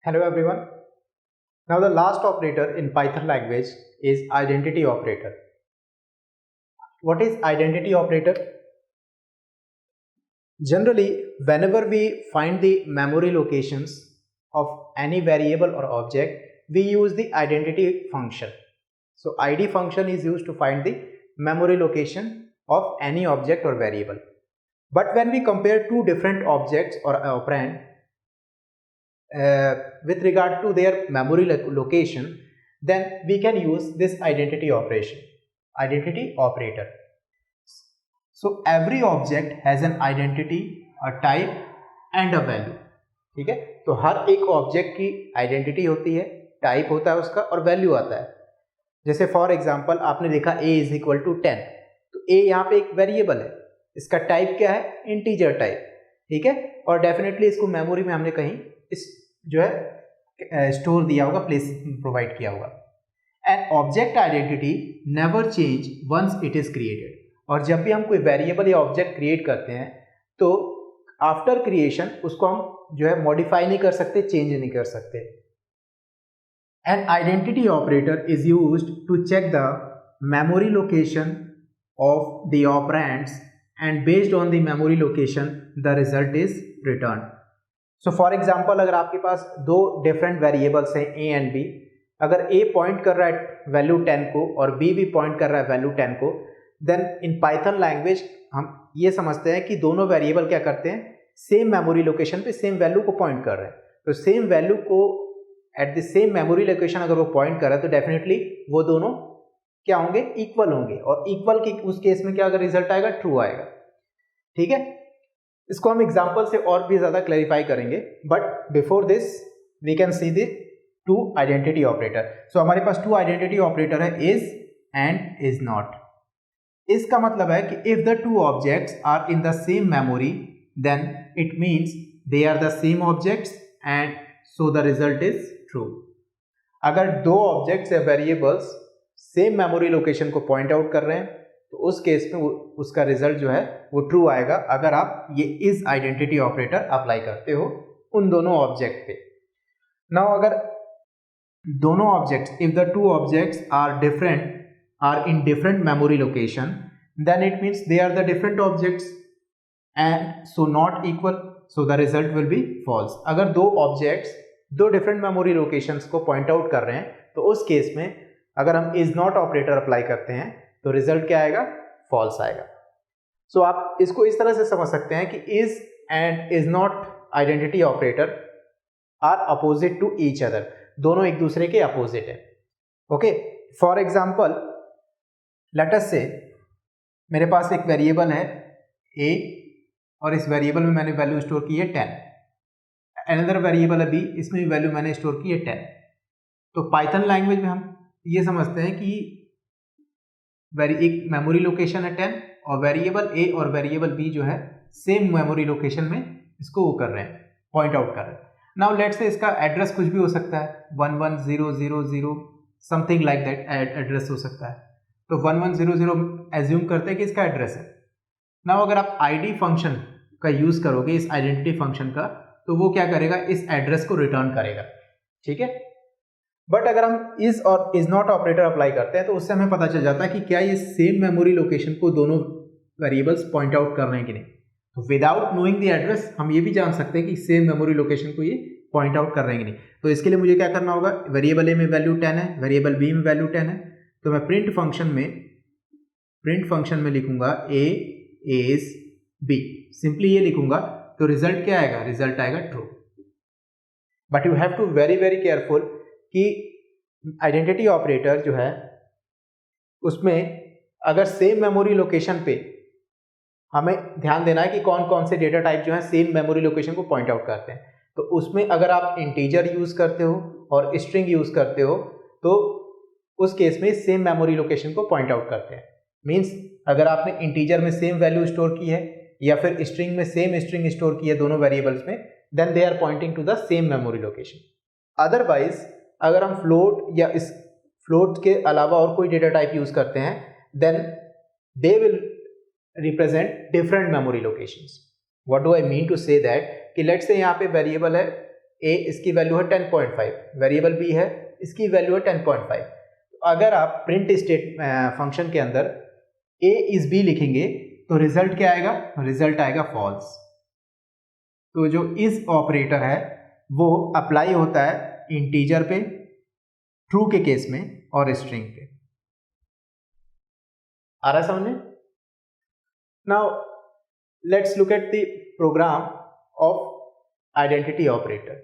Hello everyone. Now the last operator in Python language is identity operator. What is identity operator? Generally, whenever we find the memory locations of any variable or object, we use the identity function. So id function is used to find the memory location of any object or variable. But when we compare two different objects or operand, with regard to their memory location, then we can use this identity operator. So every object has an identity, a type and a value. ठीक है, तो हर एक object की identity होती है, type होता है उसका और वैल्यू आता है. जैसे फॉर एग्जांपल आपने देखा a इज इक्वल टू 10, तो a यहाँ पे एक वेरिएबल है, इसका टाइप क्या है, इंटीजर टाइप. ठीक है, और डेफिनेटली इसको मेमोरी में हमने कहीं इस जो है स्टोर दिया होगा, प्लेस प्रोवाइड किया होगा. An object identity never change once it is created. और जब भी हम कोई वेरिएबल या ऑब्जेक्ट क्रिएट करते हैं तो आफ्टर क्रिएशन उसको हम जो है मॉडिफाई नहीं कर सकते, चेंज नहीं कर सकते. An identity operator is used to check the memory location of the operands and based on the memory location the result is return. So for example, अगर आपके पास दो डिफरेंट वेरिएबल्स हैं a एंड b, अगर a point कर रहा है value 10 को और b भी पॉइंट कर रहा है वैल्यू 10 को, देन इन पाइथन लैंग्वेज हम ये समझते हैं कि दोनों वेरिएबल क्या करते हैं, सेम मेमोरी लोकेशन पे सेम वैल्यू को पॉइंट कर रहे हैं. तो सेम वैल्यू को at the same memory location अगर वो पॉइंट कर रहा है तो डेफिनेटली वो दोनों क्या होंगे, इक्वल होंगे. और इक्वल की उस केस में क्या अगर रिजल्ट आएगा, ट्रू आएगा. ठीक है, इसको हम एग्जाम्पल से और भी ज्यादा क्लैरिफाई करेंगे, but before this we can see the two identity operator. So हमारे पास टू आइडेंटिटी ऑपरेटर है, इज एंड इज नॉट. इसका मतलब है कि if the two objects are in the same memory then it means they are the same objects and so the result is true. अगर दो objects या variables same memory location को point out कर रहे हैं तो उस केस में उसका रिजल्ट जो है वो ट्रू आएगा, अगर आप ये इज आइडेंटिटी ऑपरेटर अप्लाई करते हो उन दोनों ऑब्जेक्ट पे. नाउ अगर दोनों objects, if the two objects are in different memory location then it means they are the different objects and so not equal, so the result will be false. अगर दो objects दो different memory locations को point out कर रहे हैं तो उस case में अगर हम इज नॉट ऑपरेटर अप्लाई करते हैं तो रिजल्ट क्या आएगा, फॉल्स आएगा. सो आप इसको इस तरह से समझ सकते हैं कि is and is not identity operator are opposite to each other, दोनों एक दूसरे के अपोजिट है. Okay, for example let us say मेरे पास एक वेरिएबल है a और इस वेरिएबल में मैंने वैल्यू स्टोर की है 10. अनदर वेरिएबल है b, इसमें भी वैल्यू मैंने स्टोर की है 10. तो पाइथन लैंग्वेज में हम ये समझते हैं कि एक मेमोरी लोकेशन है 10 और वेरिएबल a और वेरिएबल b जो है सेम मेमोरी लोकेशन में इसको वो कर रहे हैं, पॉइंट आउट कर रहे हैं. नाउ लेट्स से इसका एड्रेस कुछ भी हो सकता है, 11000 समथिंग लाइक दैट एड्रेस हो सकता है. तो 1100 एज्यूम करते हैं कि इसका एड्रेस है. नाउ अगर आप id फंक्शन का यूज करोगे, इस आइडेंटिटी फंक्शन का, तो वो क्या करेगा, इस एड्रेस को रिटर्न करेगा. ठीक है, बट अगर हम इज और इज नॉट ऑपरेटर अप्लाई करते हैं तो उससे हमें पता चल जाता है कि क्या ये सेम मेमोरी लोकेशन को दोनों वेरिएबल्स पॉइंट आउट कर रहे हैं कि नहीं. तो विदाउट नोइंग द एड्रेस हम ये भी जान सकते हैं कि सेम मेमोरी लोकेशन को ये पॉइंट आउट कर रहे हैं कि नहीं. तो इसके लिए मुझे क्या करना होगा, वेरिएबल ए में वैल्यू 10 है, वेरिएबल बी में वैल्यू 10 है, तो मैं प्रिंट फंक्शन में लिखूंगा a is b, सिंपली ये लिखूंगा तो रिजल्ट क्या आएगा, रिजल्ट आएगा true. But you have to very very careful कि आइडेंटिटी ऑपरेटर जो है उसमें अगर सेम मेमोरी लोकेशन पे हमें ध्यान देना है कि कौन कौन से डेटा टाइप जो है सेम मेमोरी लोकेशन को पॉइंट आउट करते हैं. तो उसमें अगर आप इंटीजर यूज करते हो और स्ट्रिंग यूज करते हो तो उस केस में सेम मेमोरी लोकेशन को पॉइंट आउट करते हैं. मींस अगर आपने इंटीजर में सेम वैल्यू स्टोर की है या फिर स्ट्रिंग में सेम स्ट्रिंग स्टोर की है दोनों वेरिएबल्स में, then they are pointing to the same memory location. Otherwise अगर हम फ्लोट या इस फ्लोट के अलावा और कोई डेटा टाइप यूज करते हैं then they will represent different memory locations. What do I mean to say that कि लेट्स से यहाँ पे वेरिएबल है a इसकी वैल्यू है 10.5, वेरिएबल b है इसकी वैल्यू है 10.5। तो अगर आप प्रिंट स्टेट फंक्शन के अंदर a इज b लिखेंगे तो रिजल्ट क्या आएगा, रिजल्ट आएगा फॉल्स। तो जो इस ऑपरेटर है वो अप्लाई होता है इंटीजर पे, ट्रू के केस में, और स्ट्रिंग पे। आ रहा है समझ में? Now let's look at the program of identity operator.